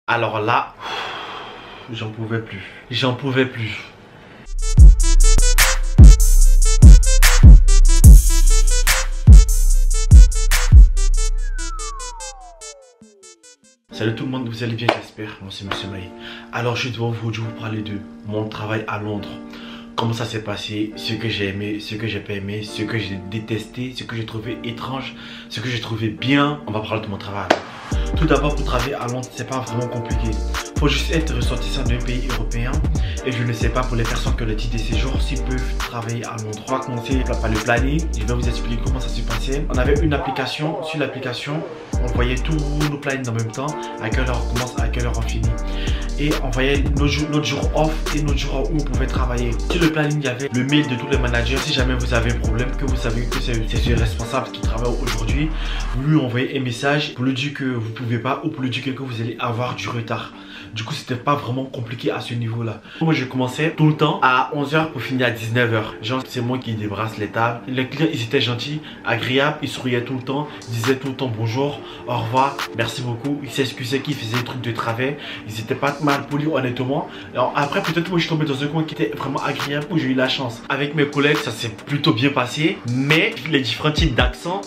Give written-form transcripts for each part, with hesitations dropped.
Alors là, j'en pouvais plus. J'en pouvais plus. Salut tout le monde, vous allez bien j'espère. Moi c'est Monsieur Maï. Alors je suis devant vous, je vais vous parler de mon travail à Londres. Comment ça s'est passé, ce que j'ai aimé, ce que j'ai pas aimé, ce que j'ai détesté, ce que j'ai trouvé étrange, ce que j'ai trouvé bien. On va parler de mon travail. Tout d'abord, pour travailler à Londres, c'est pas vraiment compliqué. Faut juste être ressortissant d'un pays européen. Et je ne sais pas pour les personnes qui ont le titre de séjour s'ils peuvent travailler à Londres. On va commencer par le planning. Je vais vous expliquer comment ça se passait. On avait une application. Sur l'application, on voyait tous nos plannings en même temps. À quelle heure on commence, à quelle heure on finit. Et on voyait notre jour off et notre jour où on pouvait travailler. Sur le planning, il y avait le mail de tous les managers. Si jamais vous avez un problème, que vous savez que c'est le responsable qui travaille aujourd'hui, vous lui envoyez un message pour lui dire que vous ne pouvez pas ou pour lui dire que vous allez avoir du retard. Du coup, c'était pas vraiment compliqué à ce niveau-là. Moi, je commençais tout le temps à 11 h pour finir à 19 h. Genre, c'est moi qui débrasse les tables. Les clients, ils étaient gentils, agréables, ils souriaient tout le temps, ils disaient tout le temps bonjour, au revoir, merci beaucoup. Ils s'excusaient qu'ils faisaient des trucs de travers. Ils étaient pas mal polis, honnêtement. Alors, après, peut-être moi, je suis tombé dans un coin qui était vraiment agréable où j'ai eu la chance. Avec mes collègues, ça s'est plutôt bien passé. Mais les différents types d'accents,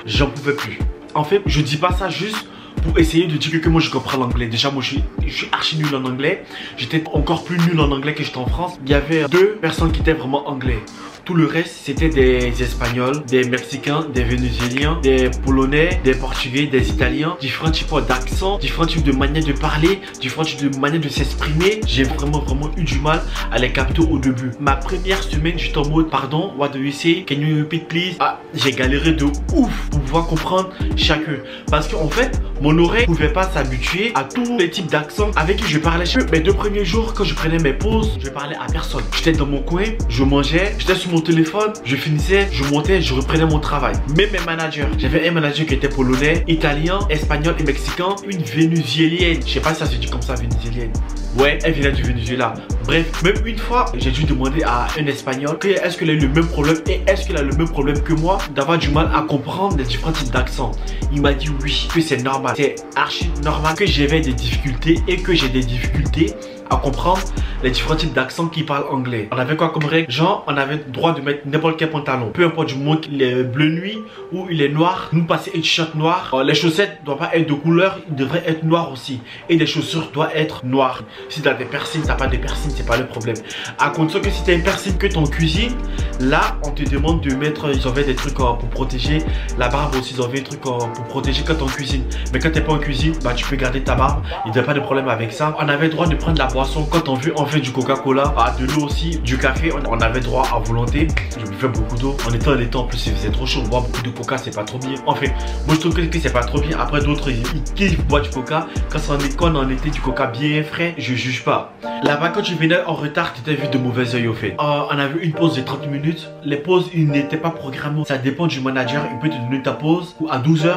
j'en pouvais plus. En fait, je dis pas ça juste pour essayer de dire que moi je comprends l'anglais. Déjà moi je suis archi nul en anglais. J'étais encore plus nul en anglais que j'étais en France. Il y avait deux personnes qui étaient vraiment anglais. Tout le reste c'était des Espagnols, des Mexicains, des Vénézuéliens, des Polonais, des Portugais, des Italiens. Différents types d'accents, différents types de manières de parler, différents types de manières de s'exprimer. J'ai vraiment eu du mal à les capter au début. Ma première semaine j'étais en mode pardon, what do you say, can you repeat please. J'ai galéré de ouf pour pouvoir comprendre chacun. Parce qu'en fait mon oreille ne pouvait pas s'habituer à tous les types d'accents avec qui je parlais. Mes 2 premiers jours quand je prenais mes pauses, je parlais à personne. J'étais dans mon coin, je mangeais, j'étais sur mon téléphone, je finissais, je montais, je reprenais mon travail. Même mes managers, j'avais un manager qui était polonais, italien, espagnol et mexicain, une vénézuélienne. Je sais pas si ça se dit comme ça, vénézuélienne. Ouais, elle vient du Venezuela. Bref, même une fois, j'ai dû demander à un espagnol que est-ce qu'elle a eu le même problème et est-ce qu'elle a le même problème que moi d'avoir du mal à comprendre les différents types d'accents. Il m'a dit oui, que c'est normal. C'est archi normal que j'avais des difficultés et que j'ai des difficultés à comprendre les différents types d'accents qui parlent anglais. On avait quoi comme règle? Genre, on avait le droit de mettre n'importe quel pantalon. Peu importe du moment qu'il est bleu nuit ou il est noir. Nous passer un t-shirt noir. Les chaussettes ne doivent pas être de couleur, ils devraient être noirs aussi. Et les chaussures doivent être noires. Si tu as des piercings, tu n'as pas de piercings, c'est pas le problème. À condition que si tu as une piercing que tu en cuisine, là, on te demande de mettre, ils avaient des trucs pour protéger la barbe aussi. Ils avaient des trucs pour protéger quand tu en cuisine. Mais quand tu n'es pas en cuisine, bah, tu peux garder ta barbe. Il n'y a pas de problème avec ça. On avait le droit de prendre la boisson quand on veut. On fait du Coca-Cola, de l'eau aussi, du café. On avait droit à volonté. Je buvais beaucoup d'eau. En étant en été, en plus, c'est trop chaud. Boire beaucoup de Coca, c'est pas trop bien. Enfin, moi je trouve que c'est pas trop bien. Après, d'autres, ils kiffent boire du Coca. Quand on en été du Coca bien frais, je juge pas. Là-bas, quand tu venais en retard, tu étais vu de mauvais oeil au fait. On avait une pause de 30 minutes. Les pauses, ils n'étaient pas programmées. Ça dépend du manager. Il peut te donner ta pause ou à 12 h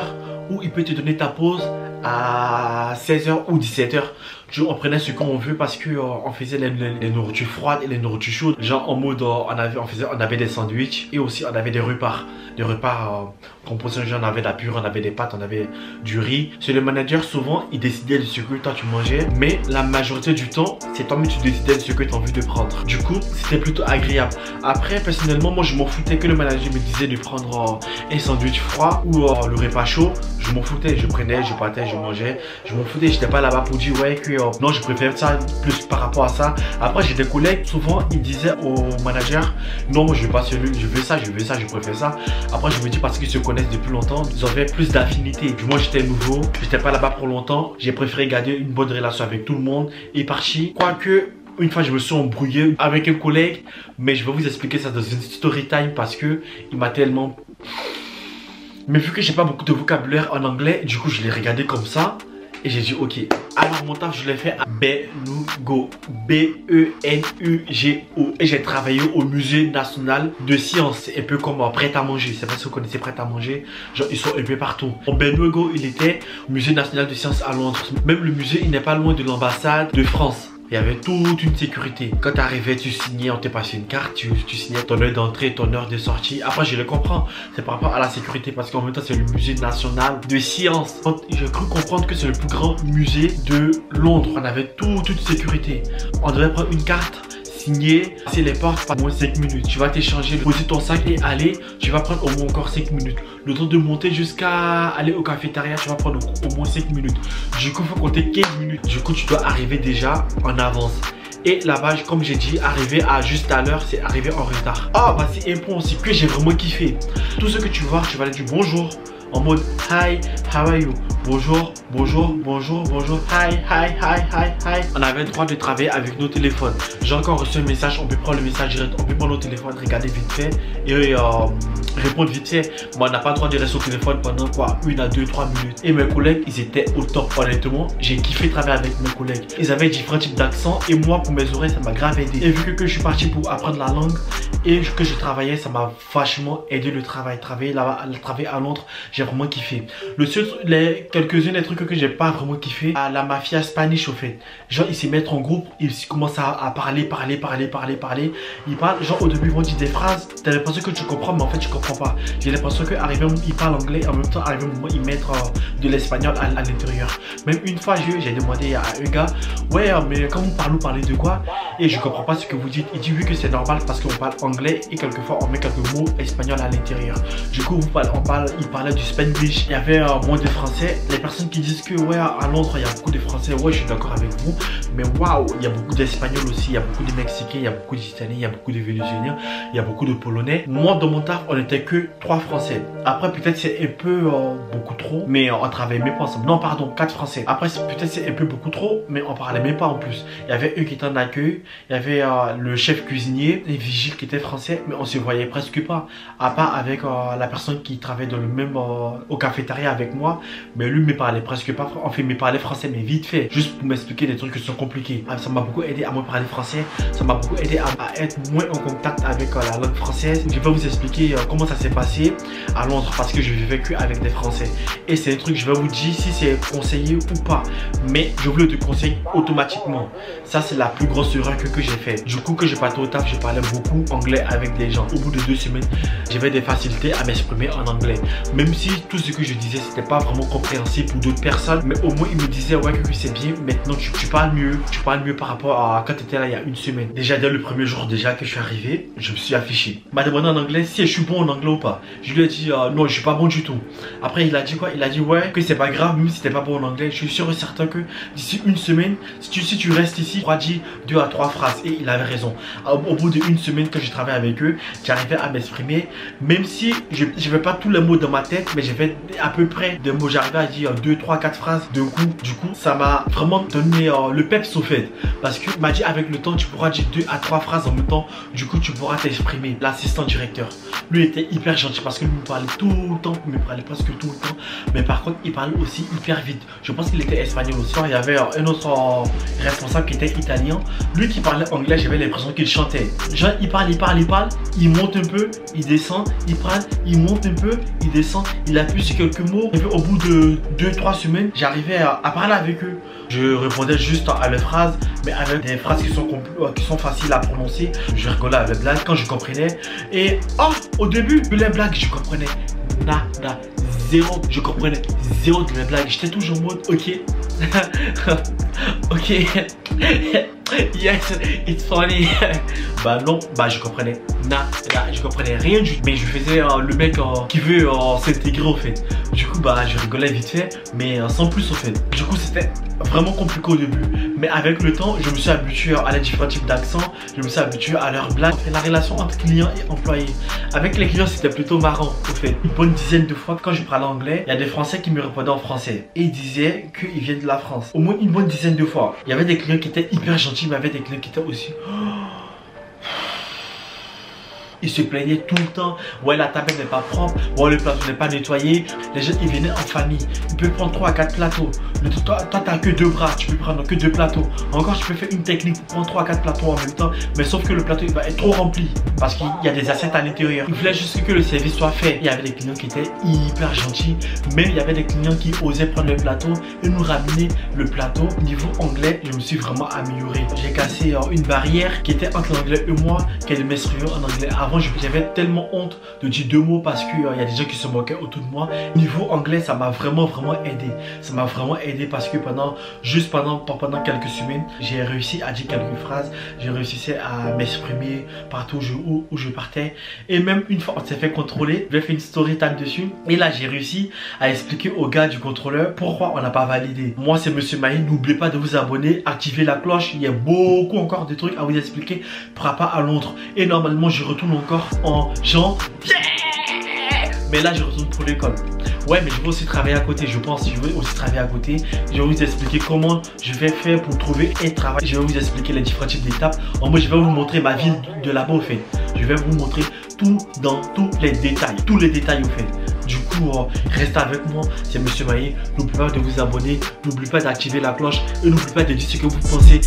ou il peut te donner ta pause à 16 h ou 17 h. On prenait ce qu'on veut parce que on faisait les nourritures froides et les nourritures chaudes. Genre en mode on avait des sandwichs et aussi on avait des repas. Des repas composés, genre on avait de la purée, on avait des pâtes, on avait du riz. Chez le manager, souvent il décidait de ce que toi tu mangeais. Mais la majorité du temps, c'est toi-même tu décidais de ce que tu as envie de prendre. Du coup, c'était plutôt agréable. Après, personnellement, moi je m'en foutais que le manager me disait de prendre un sandwich froid ou le repas chaud. Je m'en foutais, je prenais, je partais, je mangeais. Je m'en foutais, j'étais pas là-bas pour dire ouais que non, je préfère ça plus par rapport à ça. Après, j'ai des collègues, souvent ils disaient au manager non, moi je veux pas celui, je veux ça, je préfère ça. Après, je me dis parce qu'ils se connaissent depuis longtemps, ils avaient plus d'affinité. Puis moi, j'étais nouveau, j'étais pas là-bas pour longtemps. J'ai préféré garder une bonne relation avec tout le monde et parti. Quoique, une fois, je me suis embrouillé avec un collègue, mais je vais vous expliquer ça dans une story time parce que il m'a tellement. Mais vu que j'ai pas beaucoup de vocabulaire en anglais, du coup, je l'ai regardé comme ça. Et j'ai dit ok. Alors mon taf je l'ai fait à Benugo, B-E-N-U-G-O. Et j'ai travaillé au musée national de sciences. C'est un peu comme prêt à manger. Je sais pas si vous connaissez prêt à manger. Genre ils sont un peu partout. Benugo il était au musée national de sciences à Londres. Même le musée il n'est pas loin de l'ambassade de France. Il y avait toute une sécurité. Quand tu arrivais, tu signais, on te passait une carte, tu signais ton heure d'entrée, ton heure de sortie. Après, je le comprends. C'est par rapport à la sécurité parce qu'en même temps, c'est le musée national de sciences. J'ai cru comprendre que c'est le plus grand musée de Londres. On avait toute une sécurité. On devait prendre une carte. Signer, c'est les portes par moins 5 minutes. Tu vas t'échanger, poser ton sac et aller. Tu vas prendre au moins encore 5 minutes. Le temps de monter jusqu'à aller au cafétéria, tu vas prendre au moins 5 minutes. Du coup, il faut compter 15 minutes. Du coup, tu dois arriver déjà en avance. Et là-bas, comme j'ai dit, arriver à juste à l'heure, c'est arriver en retard. Ah, bah c'est un point aussi que j'ai vraiment kiffé. Tout ce que tu vois, tu vas aller du bonjour. En mode hi, how are you? Bonjour, bonjour, bonjour, bonjour, hi, hi, hi, hi, hi. On avait le droit de travailler avec nos téléphones. J'ai encore reçu un message, on peut prendre le message direct, on peut prendre nos téléphones, regarder vite fait et répondre vite fait. Mais on n'a pas le droit de rester au téléphone pendant quoi? 1 à 2, 3 minutes. Et mes collègues, ils étaient au top, honnêtement. J'ai kiffé travailler avec mes collègues. Ils avaient différents types d'accents et moi, pour mes oreilles, ça m'a grave aidé. Et vu que je suis parti pour apprendre la langue et que je travaillais, ça m'a vachement aidé le travail. Travailler là-bas, travailler à Londres, j'ai vraiment kiffé. Quelques-unes des trucs que j'ai pas vraiment kiffé, à la mafia Spanish au fait. Genre ils se mettent en groupe, ils commencent à parler. Ils parlent, genre au début ils vont dire des phrases, t'as l'impression que tu comprends mais en fait tu comprends pas. J'ai l'impression qu'arrivé ils parlent anglais, en même temps arrivé un moment ils mettent de l'espagnol à l'intérieur. Même une fois j'ai demandé à un gars, ouais mais quand vous parlez de quoi? Et je comprends pas ce que vous dites. Il dit oui que c'est normal parce qu'on parle anglais et quelquefois on met quelques mots espagnols à l'intérieur. Du coup il parlait du Spanglish. Il y avait moins de français. Les personnes qui disent que ouais à Londres il y a beaucoup de français, ouais je suis d'accord avec vous. Mais waouh, il y a beaucoup d'espagnols aussi, il y a beaucoup de mexicains, il y a beaucoup d'italiens, il y a beaucoup de vénézuéliens, il y a beaucoup de polonais. Moi dans mon taf on était que 3 français. Après peut-être c'est un peu beaucoup trop, mais on travaillait même pas ensemble. Non pardon, 4 français. Après peut-être c'est un peu beaucoup trop, mais on parlait même pas en plus. Il y avait eux qui étaient en accueil, il y avait le chef cuisinier, les vigiles qui étaient français, mais on se voyait presque pas. À part avec la personne qui travaillait dans le même au cafétéria avec moi, mais lui me parlait presque pas, enfin il me parlait français mais vite fait, juste pour m'expliquer des trucs qui sont compliqués. Ça m'a beaucoup aidé à me parler français, ça m'a beaucoup aidé à être moins en contact avec la langue française. Je vais vous expliquer comment ça s'est passé à Londres parce que je vivais que avec des français et c'est un truc je vais vous dire si c'est conseillé ou pas, mais je vous le déconseille automatiquement. Ça c'est la plus grosse erreur que j'ai fait. Du coup que je partais au taf, je parlais beaucoup anglais avec des gens. Au bout de 2 semaines j'avais des facilités à m'exprimer en anglais, même si tout ce que je disais c'était pas vraiment compréhensible pour d'autres personnes, mais au moins ils me disaient ouais que c'est bien, maintenant tu parles mieux par rapport à quand tu étais là il y a 1 semaine. Déjà dès le premier jour déjà que je suis arrivé, je me suis affiché. Il m'a demandé en anglais si je suis bon en anglais ou pas. Je lui ai dit non je suis pas bon du tout. Après il a dit quoi? Il a dit ouais que c'est pas grave même si t'es pas bon en anglais, je suis sûr et certain que d'ici 1 semaine si tu restes ici, tu pourras dire 2 à 3 phrases. Et il avait raison. Au bout de 1 semaine que je travaillais avec eux, j'arrivais à m'exprimer, même si je n'avais pas tous les mots dans ma tête, mais j'avais à peu près de mots, j'arrivais à dire 2, 3, 4 phrases d'un coup. Du coup ça m'a vraiment donné le peps au fait, parce qu'il m'a dit avec le temps tu pourras dire 2 à 3 phrases en même temps, du coup tu pourras t'exprimer. L'assistant directeur, lui était hyper gentil parce qu'il me parlait tout le temps, il me parlait presque tout le temps, mais par contre il parlait aussi hyper vite. Je pense qu'il était espagnol aussi. Il y avait un autre responsable qui était italien, lui qui parlait anglais, j'avais l'impression qu'il chantait. Genre il parle, il monte un peu, il descend, il parle, il monte un peu, il descend, il appuie sur quelques mots. Et puis au bout de 2-3 semaines, j'arrivais à parler avec eux. Je répondais juste à leurs phrases, mais avec des phrases qui sont faciles à prononcer. Je rigolais avec les blagues quand je comprenais. Et au début, les blagues, je comprenais nada, zéro. Je comprenais zéro de mes blagues. J'étais toujours en mode ok. Ok. Yes, it's funny. Bah non, bah je comprenais je comprenais rien du tout. Mais je faisais le mec qui veut s'intégrer au fait. Du coup bah je rigolais vite fait, mais sans plus au fait. Du coup c'était vraiment compliqué au début, mais avec le temps je me suis habitué à les différents types d'accents, je me suis habitué à leurs blagues. La relation entre clients et employés, avec les clients c'était plutôt marrant au fait. Une bonne dizaine de fois quand je parlais anglais, il y a des Français qui me répondaient en français et ils disaient qu'ils viennent de la France. Au moins une bonne dizaine de fois. Il y avait des clients qui étaient hyper gentils, mais il y avait des clients qui étaient aussi ils se plaignaient tout le temps. Ouais, la table n'est pas propre, ouais, le plateau n'est pas nettoyé. Les gens, ils venaient en famille. Ils peuvent prendre 3 à 4 plateaux. Mais toi, t'as que 2 bras, tu peux prendre que 2 plateaux. Encore, tu peux faire une technique pour prendre 3 à 4 plateaux en même temps. Mais sauf que le plateau, il va être trop rempli parce qu'il y a des assiettes à l'intérieur. Il voulait juste que le service soit fait. Il y avait des clients qui étaient hyper gentils, mais il y avait des clients qui osaient prendre le plateau et nous ramener le plateau. Niveau anglais, je me suis vraiment amélioré. J'ai cassé une barrière qui était entre l'anglais et moi, qu'elle m'exprimait en anglais. Avant, j'avais tellement honte de dire 2 mots parce qu'il y a des gens qui se moquaient autour de moi. Niveau anglais, ça m'a vraiment aidé. Ça m'a vraiment aidé parce que pendant quelques semaines, j'ai réussi à dire quelques phrases. J'ai réussi à m'exprimer partout où je partais. Et même une fois, on s'est fait contrôler. J'ai fait une story time dessus. Et là, j'ai réussi à expliquer au gars du contrôleur pourquoi on n'a pas validé. Moi, c'est Monsieur Maï. N'oubliez pas de vous abonner, activer la cloche. Il y a beaucoup encore de trucs à vous expliquer pour rapport à Londres. Et normalement, je retourne encore en janvier. Mais là, je retourne pour l'école. Ouais, mais je vais aussi travailler à côté. Je pense que je vais aussi travailler à côté. Je vais vous expliquer comment je vais faire pour trouver un travail. Je vais vous expliquer les différents types d'étapes. En moi, je vais vous montrer ma ville de là-bas au fait. Je vais vous montrer tout dans tous les détails. Tous les détails au fait. Du coup, restez avec moi. C'est Monsieur Maï. N'oubliez pas de vous abonner. N'oubliez pas d'activer la cloche. Et n'oubliez pas de dire ce que vous pensez.